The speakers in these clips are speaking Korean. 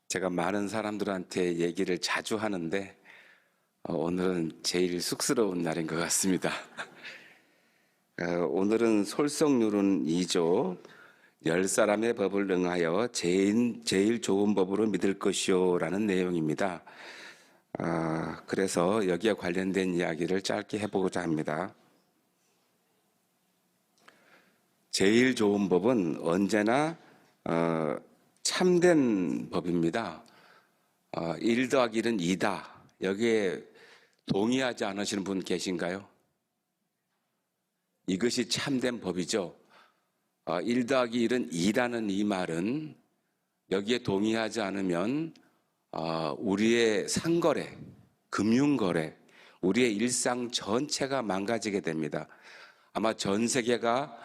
제가 많은 사람들한테 얘기를 자주 하는데 오늘은 제일 쑥스러운 날인 것 같습니다. 오늘은 솔성률은 2조 10사람의 법을 응하여 제일 좋은 법으로 믿을 것이요 라는 내용입니다. 그래서 여기에 관련된 이야기를 짧게 해보고자 합니다. 제일 좋은 법은 언제나 참된 법입니다. 1 더하기 1은 2다. 여기에 동의하지 않으시는 분 계신가요? 이것이 참된 법이죠. 1 더하기 1은 2라는 이 말은 여기에 동의하지 않으면 우리의 상거래, 금융거래, 우리의 일상 전체가 망가지게 됩니다. 아마 전 세계가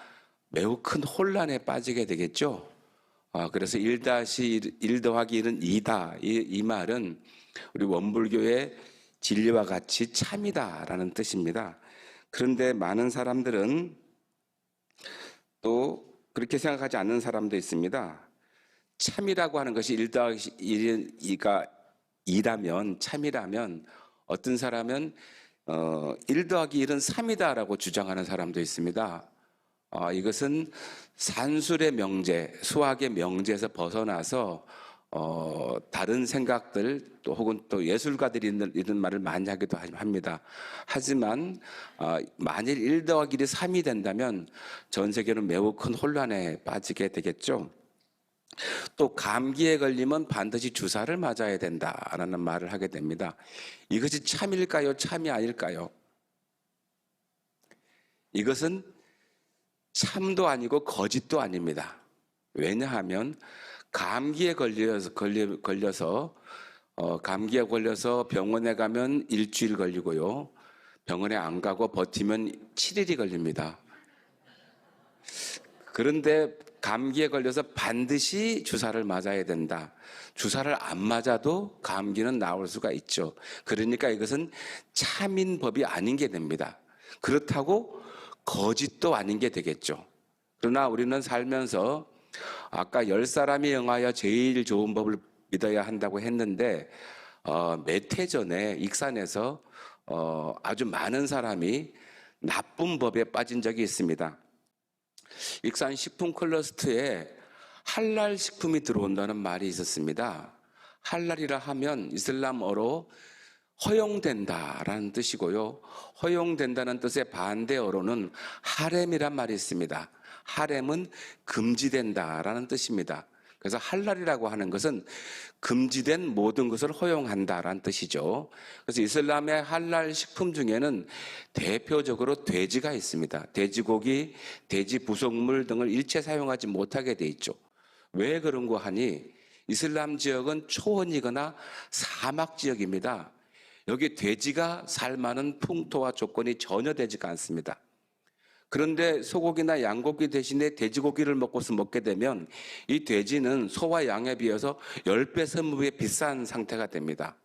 매우 큰 혼란에 빠지게 되겠죠. 그래서 1 더하기 1은 2다. 이 말은 우리 원불교의 진리와 같이 참이다라는 뜻입니다. 그런데 많은 사람들은 또 그렇게 생각하지 않는 사람도 있습니다. 참이라고 하는 것이 1 더하기 1은 2라면, 참이라면 어떤 사람은 1 더하기 1은 3이다라고 주장하는 사람도 있습니다. 이것은 산술의 명제, 수학의 명제에서 벗어나서 다른 생각들 또 혹은 또 예술가들이 이런 말을 많이 하기도 합니다. 하지만 만일 1 더하기 1이 3이 된다면 전 세계는 매우 큰 혼란에 빠지게 되겠죠. 또 감기에 걸리면 반드시 주사를 맞아야 된다라는 말을 하게 됩니다. 이것이 참일까요? 참이 아닐까요? 이것은 참도 아니고 거짓도 아닙니다. 왜냐하면 감기에 걸려서 병원에 가면 일주일 걸리고요. 병원에 안 가고 버티면 7일이 걸립니다. 그런데 감기에 걸려서 반드시 주사를 맞아야 된다. 주사를 안 맞아도 감기는 나올 수가 있죠. 그러니까 이것은 참인 법이 아닌 게 됩니다. 그렇다고 거짓도 아닌 게 되겠죠. 그러나 우리는 살면서 아까 10사람이 응하여 제일 좋은 법을 믿어야 한다고 했는데 몇 해 전에 익산에서 아주 많은 사람이 나쁜 법에 빠진 적이 있습니다. 익산 식품 클러스터에 할랄 식품이 들어온다는 말이 있었습니다. 할랄이라 하면 이슬람어로 허용된다라는 뜻이고요. 허용된다는 뜻의 반대어로는 하렘이란 말이 있습니다. 하렘은 금지된다라는 뜻입니다. 그래서 할랄이라고 하는 것은 금지된 모든 것을 허용한다라는 뜻이죠. 그래서 이슬람의 할랄 식품 중에는 대표적으로 돼지가 있습니다. 돼지고기, 돼지 부속물 등을 일체 사용하지 못하게 돼 있죠. 왜 그런 거 하니? 이슬람 지역은 초원이거나 사막 지역입니다. 여기 돼지가 살 만한 풍토와 조건이 전혀 되지가 않습니다. 그런데 소고기나 양고기 대신에 돼지고기를 먹게 되면 이 돼지는 소와 양에 비해서 10배, 20배 비싼 상태가 됩니다.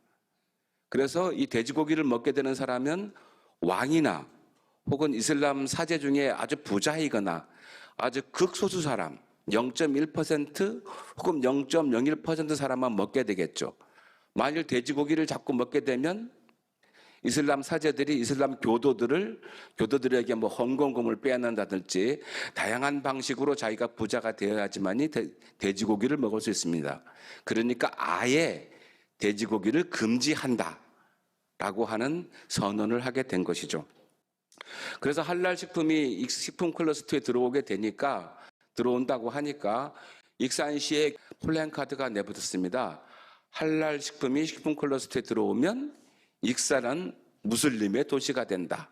그래서 이 돼지고기를 먹게 되는 사람은 왕이나 혹은 이슬람 사제 중에 아주 부자이거나 아주 극소수 사람, 0.1% 혹은 0.01% 사람만 먹게 되겠죠. 만일 돼지고기를 자꾸 먹게 되면 이슬람 사제들이 이슬람 교도들에게 헌금금을 빼앗는다든지 다양한 방식으로 자기가 부자가 되어야지만이 돼지고기를 먹을 수 있습니다. 그러니까 아예 돼지고기를 금지한다라고 하는 선언을 하게 된 것이죠. 그래서 할랄 식품이 식품 클러스터에 들어온다고 하니까 익산시에 플랜카드가 내붙었습니다. 할랄 식품이 식품 클러스터에 들어오면 익산은 무슬림의 도시가 된다.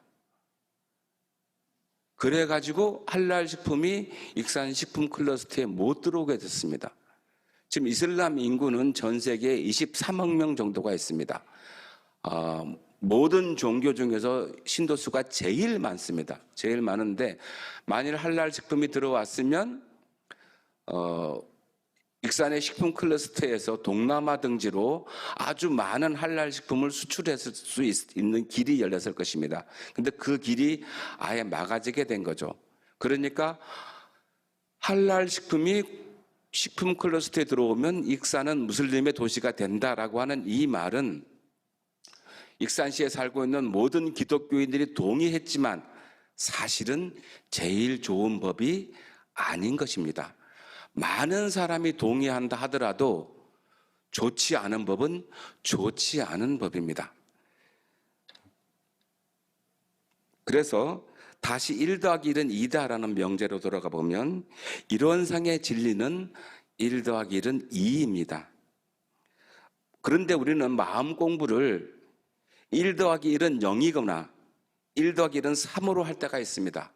그래가지고 할랄 식품이 익산 식품 클러스터에 못 들어오게 됐습니다. 지금 이슬람 인구는 전 세계에 23억 명 정도가 있습니다. 모든 종교 중에서 신도수가 제일 많습니다. 제일 많은데 만일 할랄 식품이 들어왔으면 익산의 식품 클러스터에서 동남아 등지로 아주 많은 할랄 식품을 수출했을 수 있는 길이 열렸을 것입니다. 근데 그 길이 아예 막아지게 된 거죠. 그러니까 할랄 식품이 식품 클러스터에 들어오면 익산은 무슬림의 도시가 된다라고 하는 이 말은 익산시에 살고 있는 모든 기독교인들이 동의했지만 사실은 제일 좋은 법이 아닌 것입니다. 많은 사람이 동의한다 하더라도 좋지 않은 법은 좋지 않은 법입니다. 그래서 다시 1 더하기 1은 2다라는 명제로 돌아가 보면 이론상의 진리는 1 더하기 1은 2입니다. 그런데 우리는 마음 공부를 1 더하기 1은 0이거나 1 더하기 1은 3으로 할 때가 있습니다.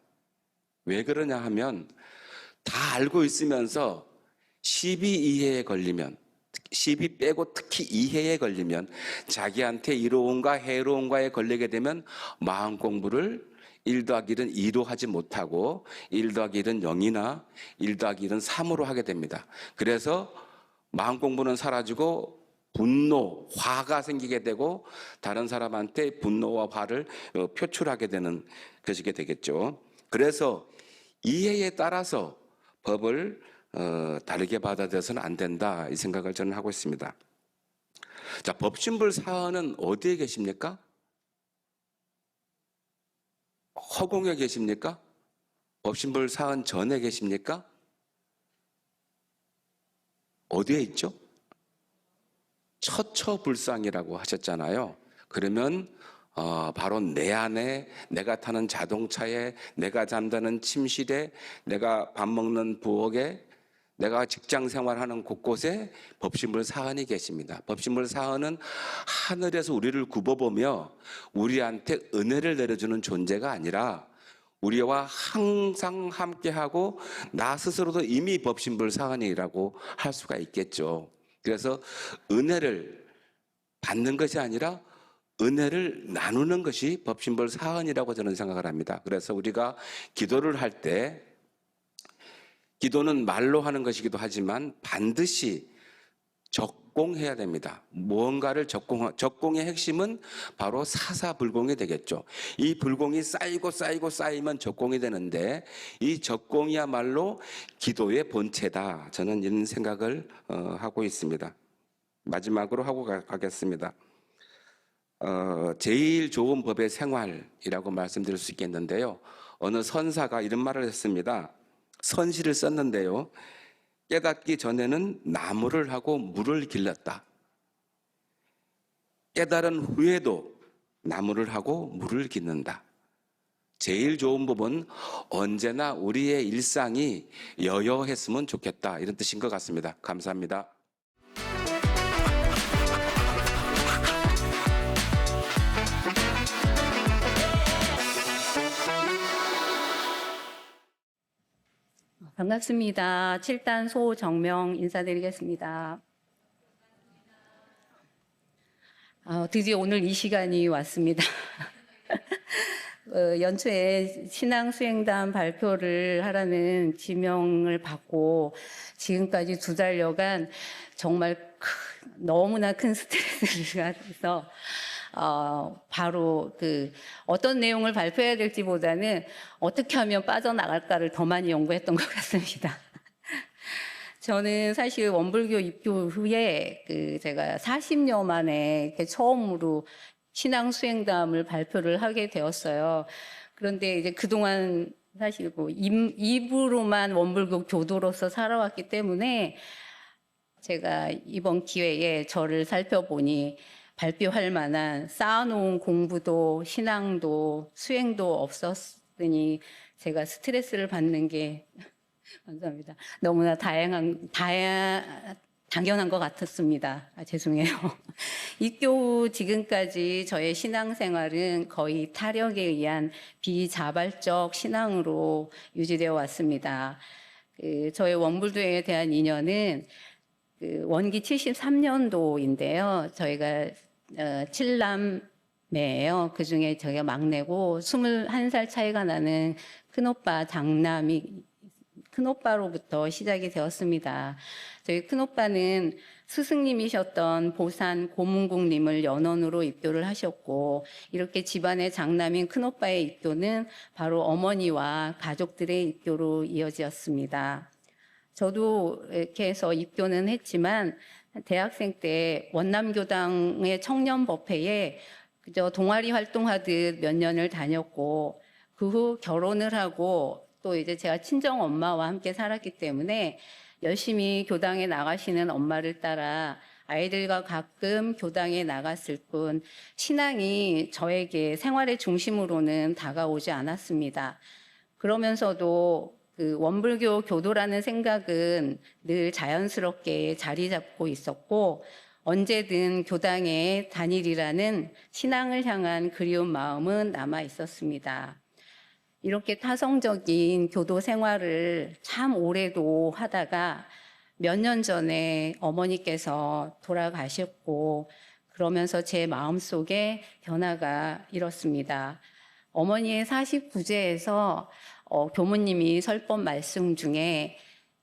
왜 그러냐 하면 다 알고 있으면서 12이해에 걸리면, 12 빼고 특히 2해에 걸리면, 자기한테 이로움과 해로움과에 걸리게 되면 마음 공부를 1 더하기 1은 2로 하지 못하고 1 더하기 1은 0이나 1 더하기 1은 3으로 하게 됩니다. 그래서 마음 공부는 사라지고 분노, 화가 생기게 되고 다른 사람한테 분노와 화를 표출하게 되는 것이게 되겠죠. 그래서 이해에 따라서 법을 다르게 받아들여서는 안 된다, 이 생각을 저는 하고 있습니다. 자, 법신불 사헌은 어디에 계십니까? 허공에 계십니까? 법신불 사헌 전에 계십니까? 어디에 있죠? 처처불상이라고 하셨잖아요. 그러면 바로 내 안에, 내가 타는 자동차에, 내가 잠드는 침실에, 내가 밥 먹는 부엌에, 내가 직장 생활하는 곳곳에 법신불 사헌이 계십니다. 법신불 사헌은 하늘에서 우리를 굽어보며 우리한테 은혜를 내려주는 존재가 아니라 우리와 항상 함께하고 나 스스로도 이미 법신불 사헌이라고 할 수가 있겠죠. 그래서 은혜를 받는 것이 아니라 은혜를 나누는 것이 법신불 사헌이라고 저는 생각을 합니다. 그래서 우리가 기도를 할 때, 기도는 말로 하는 것이기도 하지만 반드시 적공해야 됩니다. 무언가를 적공의 핵심은 바로 사사불공이 되겠죠. 이 불공이 쌓이면 적공이 되는데 이 적공이야말로 기도의 본체다, 저는 이런 생각을 하고 있습니다. 마지막으로 하고 가겠습니다. 제일 좋은 법의 생활이라고 말씀드릴 수 있겠는데요. 어느 선사가 이런 말을 했습니다. 선시를 썼는데요. 깨닫기 전에는 나무를 하고 물을 길렀다. 깨달은 후에도 나무를 하고 물을 깃는다. 제일 좋은 법은 언제나 우리의 일상이 여여했으면 좋겠다, 이런 뜻인 것 같습니다. 감사합니다. 반갑습니다. 7단 소정명 인사드리겠습니다. 드디어 오늘 이 시간이 왔습니다. 연초에 신앙수행단 발표를 하라는 지명을 받고 지금까지 2달여간 정말 너무나 큰 스트레스가 돼서 바로 어떤 내용을 발표해야 될지보다는 어떻게 하면 빠져나갈까를 더 많이 연구했던 것 같습니다. 저는 사실 원불교 입교 후에 제가 40년 만에 이렇게 처음으로 신앙수행담을 발표를 하게 되었어요. 그런데 이제 그동안 사실 입으로만 원불교 교도로서 살아왔기 때문에 제가 이번 기회에 저를 살펴보니 발표할 만한 쌓아놓은 공부도 신앙도 수행도 없었으니 제가 스트레스를 받는 게 감사합니다. 너무나 당연한 것 같았습니다. 죄송해요. 입교 후 지금까지 저의 신앙생활은 거의 타력에 의한 비자발적 신앙으로 유지되어 왔습니다. 저의 원불교에 대한 인연은 원기 73년도인데요. 저희가 7남매예요. 그중에 저희가 막내고 21살 차이가 나는 큰오빠 장남이 큰오빠로부터 시작이 되었습니다. 저희 큰오빠는 스승님이셨던 보산 고문국님을 연원으로 입교를 하셨고, 이렇게 집안의 장남인 큰오빠의 입교는 바로 어머니와 가족들의 입교로 이어지었습니다. 저도 이렇게 해서 입교는 했지만 대학생 때 원남교당의 청년법회에 그저 동아리 활동하듯 몇 년을 다녔고 그 후 결혼을 하고 또 이제 제가 친정 엄마와 함께 살았기 때문에 열심히 교당에 나가시는 엄마를 따라 아이들과 가끔 교당에 나갔을 뿐 신앙이 저에게 생활의 중심으로는 다가오지 않았습니다. 그러면서도 그 원불교 교도라는 생각은 늘 자연스럽게 자리 잡고 있었고 언제든 교당에 다니리라는 신앙을 향한 그리운 마음은 남아 있었습니다. 이렇게 타성적인 교도 생활을 참 오래도 하다가 몇 년 전에 어머니께서 돌아가셨고 그러면서 제 마음속에 변화가 일었습니다. 어머니의 49제에서 교무님이 설법 말씀 중에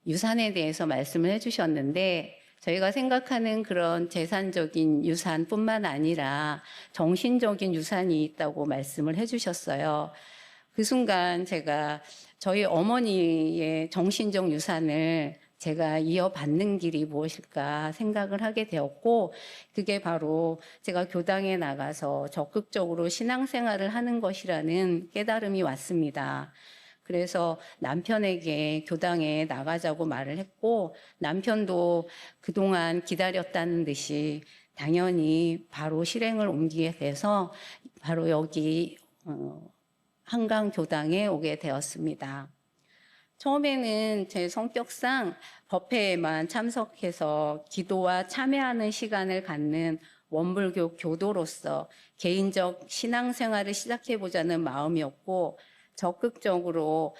유산에 대해서 말씀을 해주셨는데 저희가 생각하는 그런 재산적인 유산뿐만 아니라 정신적인 유산이 있다고 말씀을 해주셨어요. 그 순간 제가 저희 어머니의 정신적 유산을 제가 이어받는 길이 무엇일까 생각을 하게 되었고 그게 바로 제가 교당에 나가서 적극적으로 신앙생활을 하는 것이라는 깨달음이 왔습니다. 그래서 남편에게 교당에 나가자고 말을 했고 남편도 그동안 기다렸다는 듯이 당연히 바로 실행을 옮기게 돼서 바로 여기 한강교당에 오게 되었습니다. 처음에는 제 성격상 법회에만 참석해서 기도와 참여하는 시간을 갖는 원불교 교도로서 개인적 신앙생활을 시작해보자는 마음이었고 적극적으로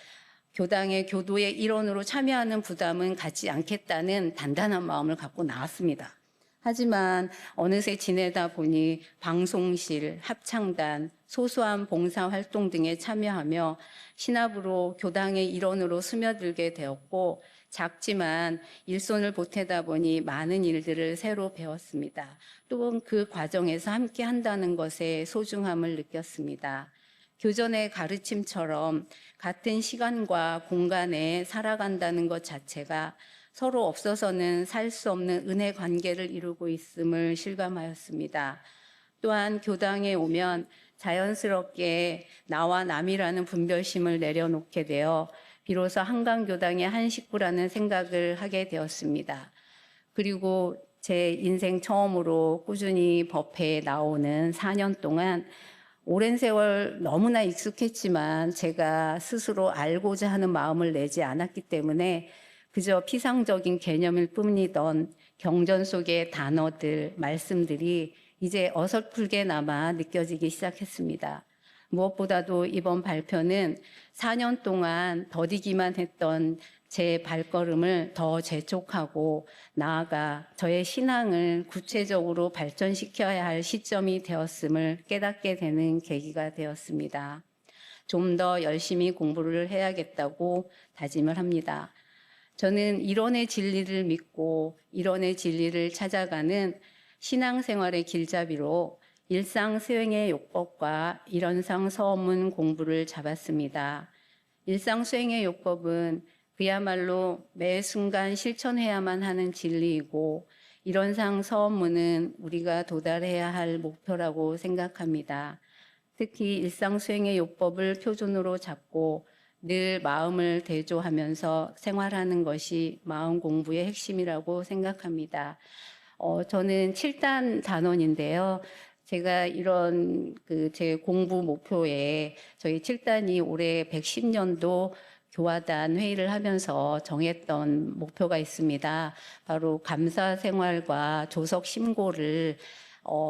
교당의 교도의 일원으로 참여하는 부담은 갖지 않겠다는 단단한 마음을 갖고 나왔습니다. 하지만 어느새 지내다 보니 방송실, 합창단, 소소한 봉사활동 등에 참여하며 신압으로 교당의 일원으로 스며들게 되었고 작지만 일손을 보태다 보니 많은 일들을 새로 배웠습니다. 또 그 과정에서 함께 한다는 것의 소중함을 느꼈습니다. 교전의 가르침처럼 같은 시간과 공간에 살아간다는 것 자체가 서로 없어서는 살 수 없는 은혜 관계를 이루고 있음을 실감하였습니다. 또한 교당에 오면 자연스럽게 나와 남이라는 분별심을 내려놓게 되어 비로소 한강교당의 한 식구라는 생각을 하게 되었습니다. 그리고 제 인생 처음으로 꾸준히 법회에 나오는 4년 동안 오랜 세월 너무나 익숙했지만 제가 스스로 알고자 하는 마음을 내지 않았기 때문에 그저 피상적인 개념일 뿐이던 경전 속의 단어들, 말씀들이 이제 어설프게나마 느껴지기 시작했습니다. 무엇보다도 이번 발표는 4년 동안 더디기만 했던 제 발걸음을 더 재촉하고 나아가 저의 신앙을 구체적으로 발전시켜야 할 시점이 되었음을 깨닫게 되는 계기가 되었습니다. 좀 더 열심히 공부를 해야겠다고 다짐을 합니다. 저는 이론의 진리를 믿고 이론의 진리를 찾아가는 신앙생활의 길잡이로 일상 수행의 요법과 일원상 서문문 공부를 잡았습니다. 일상 수행의 요법은 그야말로 매 순간 실천해야만 하는 진리이고 일원상 서문문은 우리가 도달해야 할 목표라고 생각합니다. 특히 일상 수행의 요법을 표준으로 잡고 늘 마음을 대조하면서 생활하는 것이 마음 공부의 핵심이라고 생각합니다. 저는 7단 단원인데요. 제가 이런 제 공부 목표에 저희 7단이 올해 110년도 교화단 회의를 하면서 정했던 목표가 있습니다. 바로 감사 생활과 조석 심고를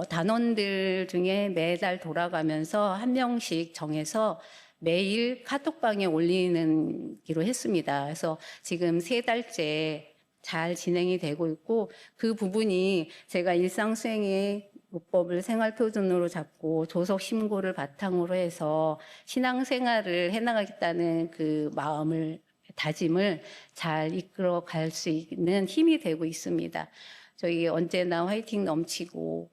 단원들 중에 매달 돌아가면서 한 명씩 정해서 매일 카톡방에 올리는 기로 했습니다. 그래서 지금 3달째 잘 진행이 되고 있고 그 부분이 제가 일상 수행의 요법을 생활 표준으로 잡고 조석 심고를 바탕으로 해서 신앙생활을 해나가겠다는 그 마음을 다짐을 잘 이끌어 갈 수 있는 힘이 되고 있습니다. 저희 언제나 화이팅 넘치고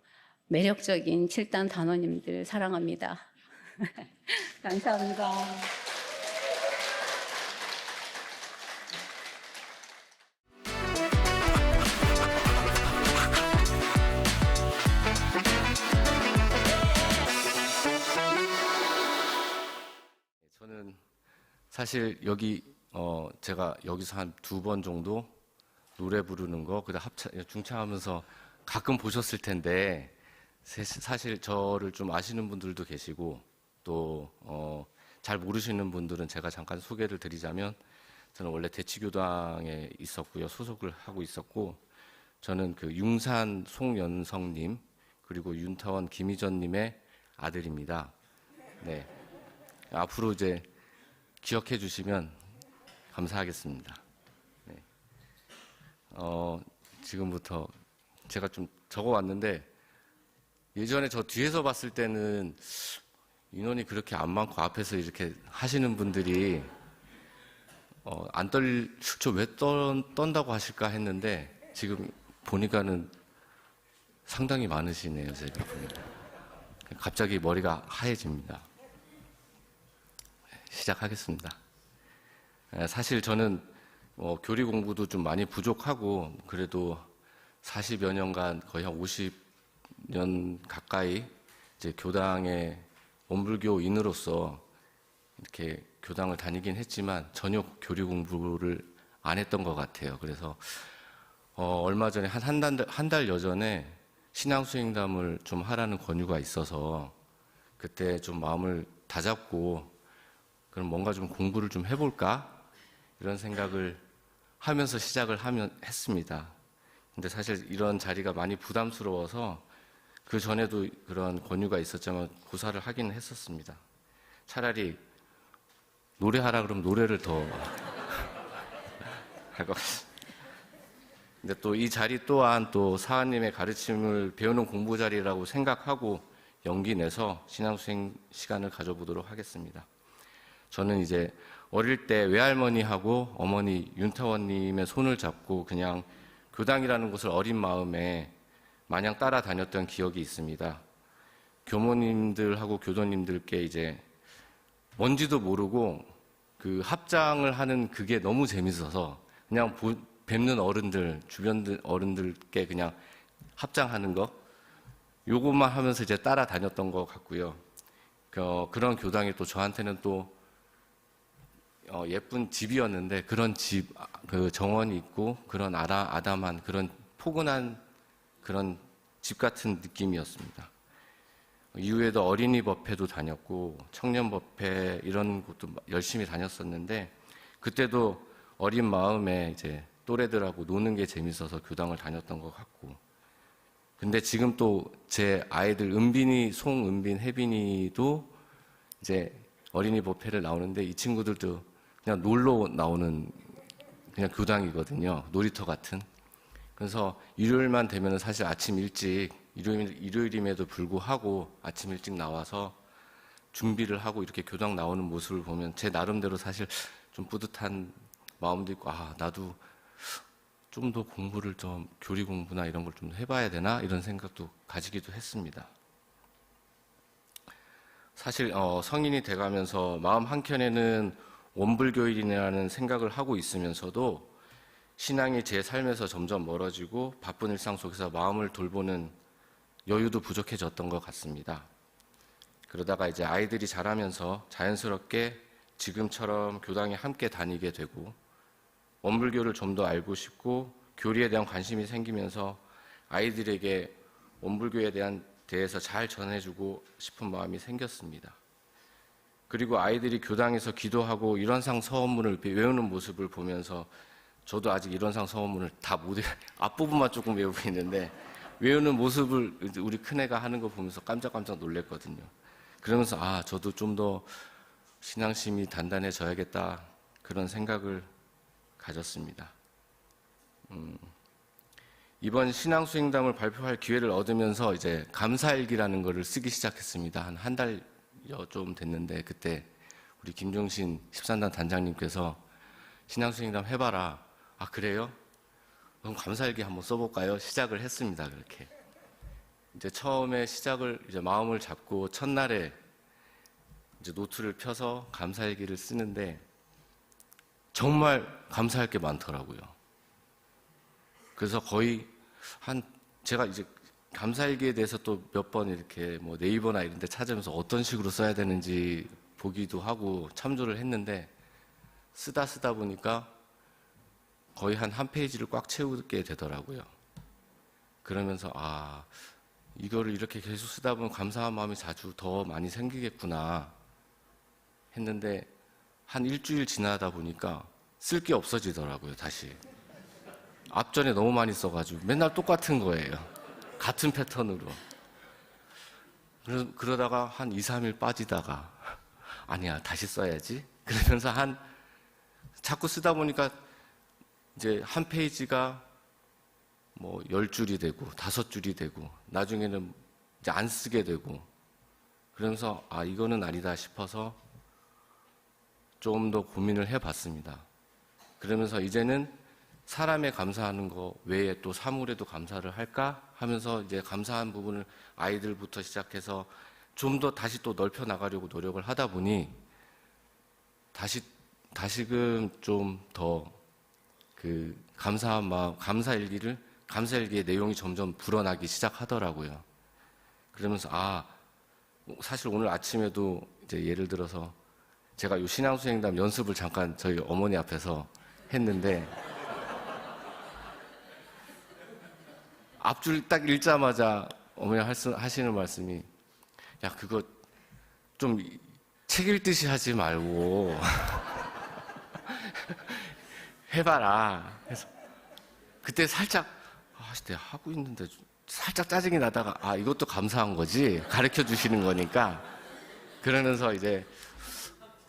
매력적인 7단 단원님들 사랑합니다. 감사합니다. 사실 여기 제가 여기서 한 2번 정도 노래 부르는 거, 그다음 중창하면서 가끔 보셨을 텐데 사실 저를 좀 아시는 분들도 계시고 또 잘 모르시는 분들은 제가 잠깐 소개를 드리자면 저는 원래 대치교당에 있었고요. 소속을 하고 있었고 저는 그 융산 송연성님 그리고 윤타원 김희전님의 아들입니다. 네. 앞으로 이제 기억해 주시면 감사하겠습니다. 네. 지금부터 제가 좀 적어 왔는데 예전에 저 뒤에서 봤을 때는 인원이 그렇게 안 많고 앞에서 이렇게 하시는 분들이 왜 떤다고 하실까 했는데 지금 보니까는 상당히 많으시네요, 제가 보니까. 갑자기 머리가 하얘집니다. 시작하겠습니다. 사실 저는 교리 공부도 좀 많이 부족하고 그래도 40여 년간 거의 한 50년 가까이 이제 교당의 원불교인으로서 이렇게 교당을 다니긴 했지만 전혀 교리 공부를 안 했던 것 같아요. 그래서 얼마 전에 한 달 여전에 신앙수행담을 좀 하라는 권유가 있어서 그때 좀 마음을 다잡고 그럼 뭔가 좀 공부를 좀 해볼까 이런 생각을 하면서 시작을 했습니다. 근데 사실 이런 자리가 많이 부담스러워서 그 전에도 그런 권유가 있었지만 고사를 하긴 했었습니다. 차라리 노래하라 그러면 노래를 더 할 것 같습니다. 근데 또 이 자리 또한 또 사하님의 가르침을 배우는 공부 자리라고 생각하고 용기 내서 신앙수행 시간을 가져보도록 하겠습니다. 저는 이제 어릴 때 외할머니하고 어머니 윤타원님의 손을 잡고 그냥 교당이라는 곳을 어린 마음에 마냥 따라다녔던 기억이 있습니다. 교모님들하고 교도님들께 이제 뭔지도 모르고 그 합장을 하는 그게 너무 재밌어서 그냥 뵙는 어른들, 주변 어른들께 그냥 합장하는 거 요것만 하면서 이제 따라다녔던 것 같고요. 그런 교당이 또 저한테는 또 예쁜 집이었는데 그런 집, 그 정원이 있고 그런 아담한 그런 포근한 그런 집 같은 느낌이었습니다. 이후에도 어린이 법회도 다녔고 청년 법회 이런 곳도 열심히 다녔었는데 그때도 어린 마음에 이제 또래들하고 노는 게 재밌어서 교당을 다녔던 것 같고 근데 지금 또 제 아이들 은빈이, 송은빈, 혜빈이도 이제 어린이 법회를 나오는데 이 친구들도 그냥 놀러 나오는 그냥 교당이거든요. 놀이터 같은. 그래서 일요일만 되면 사실 아침 일찍 일요일임에도 불구하고 아침 일찍 나와서 준비를 하고 이렇게 교당 나오는 모습을 보면 제 나름대로 사실 좀 뿌듯한 마음도 있고 나도 좀 더 공부를 좀 교리 공부나 이런 걸 좀 해봐야 되나 이런 생각도 가지기도 했습니다. 사실 성인이 돼가면서 마음 한켠에는 원불교인이라는 생각을 하고 있으면서도 신앙이 제 삶에서 점점 멀어지고 바쁜 일상 속에서 마음을 돌보는 여유도 부족해졌던 것 같습니다. 그러다가 이제 아이들이 자라면서 자연스럽게 지금처럼 교당에 함께 다니게 되고 원불교를 좀 더 알고 싶고 교리에 대한 관심이 생기면서 아이들에게 원불교에 대해서 잘 전해주고 싶은 마음이 생겼습니다. 그리고 아이들이 교당에서 기도하고 일원상 서원문을 외우는 모습을 보면서 저도 아직 일원상 서원문을 다 못 앞부분만 조금 외우고 있는데 외우는 모습을 우리 큰애가 하는 거 보면서 깜짝깜짝 놀랐거든요. 그러면서 저도 좀 더 신앙심이 단단해져야겠다 그런 생각을 가졌습니다. 이번 신앙수행담을 발표할 기회를 얻으면서 이제 감사일기라는 거를 쓰기 시작했습니다. 한 달여 좀 됐는데 그때 우리 김종신 13단 단장님께서 신앙수행담 해봐라. 그래요? 그럼 감사일기 한번 써볼까요? 시작을 했습니다. 그렇게 이제 처음에 시작을 이제 마음을 잡고 첫날에 이제 노트를 펴서 감사일기를 쓰는데 정말 감사할 게 많더라고요. 그래서 거의 제가 이제 감사일기에 대해서 또 몇 번 이렇게 뭐 네이버나 이런 데 찾으면서 어떤 식으로 써야 되는지 보기도 하고 참조를 했는데 쓰다 보니까 거의 한 페이지를 꽉 채우게 되더라고요. 그러면서 이거를 이렇게 계속 쓰다 보면 감사한 마음이 자주 더 많이 생기겠구나 했는데 한 일주일 지나다 보니까 쓸 게 없어지더라고요, 다시. 앞전에 너무 많이 써가지고 맨날 똑같은 거예요. 같은 패턴으로. 그러다가 한 2, 3일 빠지다가 아니야, 다시 써야지. 그러면서 자꾸 쓰다 보니까 이제 한 페이지가 뭐 10줄이 되고 5줄이 되고 나중에는 이제 안 쓰게 되고 그러면서 이거는 아니다 싶어서 좀 더 고민을 해봤습니다. 그러면서 이제는 사람에 감사하는 거 외에 또 사물에도 감사를 할까 하면서 이제 감사한 부분을 아이들부터 시작해서 좀 더 다시 또 넓혀 나가려고 노력을 하다 보니 다시금 좀 더 그 감사한 마음, 감사일기의 내용이 점점 불어나기 시작하더라고요. 그러면서 사실 오늘 아침에도 이제 예를 들어서 제가 요 신앙수행담 연습을 잠깐 저희 어머니 앞에서 했는데 앞줄 딱 읽자마자 어머니 하시는 말씀이 야 그거 좀 책 읽듯이 하지 말고 해봐라. 그래서 그때 살짝 내가 하고 있는데 살짝 짜증이 나다가 이것도 감사한 거지 가르쳐 주시는 거니까 그러면서 이제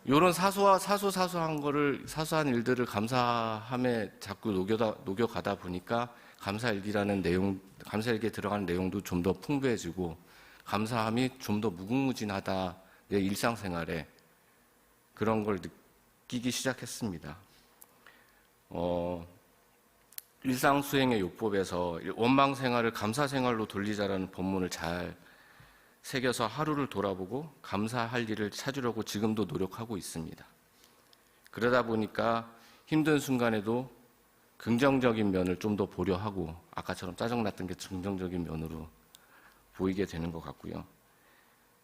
요런 사소한 사소한 일들을 감사함에 자꾸 녹여가다 보니까 감사일기에 들어가는 내용도 좀 더 풍부해지고 감사함이 좀 더 무궁무진하다 내 일상생활에 그런 걸 느끼기 시작했습니다. 일상수행의 요법에서 원망생활을 감사생활로 돌리자라는 본문을 잘 새겨서 하루를 돌아보고 감사할 일을 찾으려고 지금도 노력하고 있습니다. 그러다 보니까 힘든 순간에도 긍정적인 면을 좀 더 보려 하고 아까처럼 짜증났던 게 긍정적인 면으로 보이게 되는 것 같고요.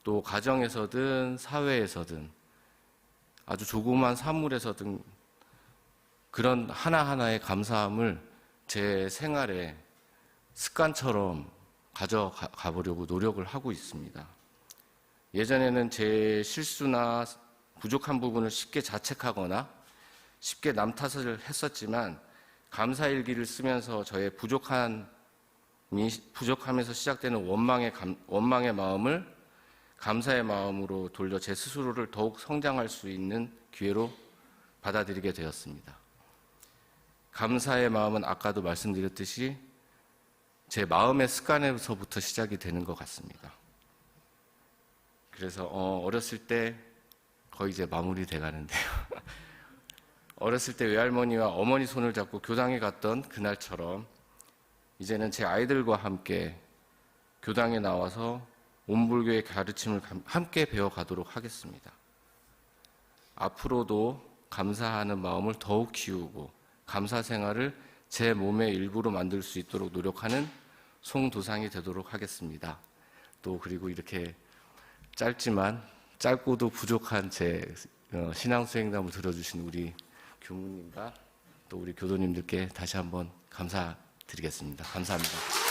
또 가정에서든 사회에서든 아주 조그만 사물에서든 그런 하나하나의 감사함을 제 생활에 습관처럼 가져가 보려고 노력을 하고 있습니다. 예전에는 제 실수나 부족한 부분을 쉽게 자책하거나 쉽게 남 탓을 했었지만 감사일기를 쓰면서 저의 부족함에서 시작되는 원망의 마음을 감사의 마음으로 돌려 제 스스로를 더욱 성장할 수 있는 기회로 받아들이게 되었습니다. 감사의 마음은 아까도 말씀드렸듯이 제 마음의 습관에서부터 시작이 되는 것 같습니다. 그래서 어렸을 때 거의 이제 마무리 돼 가는데요. 어렸을 때 외할머니와 어머니 손을 잡고 교당에 갔던 그날처럼 이제는 제 아이들과 함께 교당에 나와서 온불교의 가르침을 함께 배워가도록 하겠습니다. 앞으로도 감사하는 마음을 더욱 키우고 감사 생활을 제 몸의 일부로 만들 수 있도록 노력하는 송도상이 되도록 하겠습니다. 또 그리고 이렇게 짧고도 부족한 제 신앙수행담을 들어주신 우리 교무님과 또 우리 교도님들께 다시 한번 감사드리겠습니다. 감사합니다.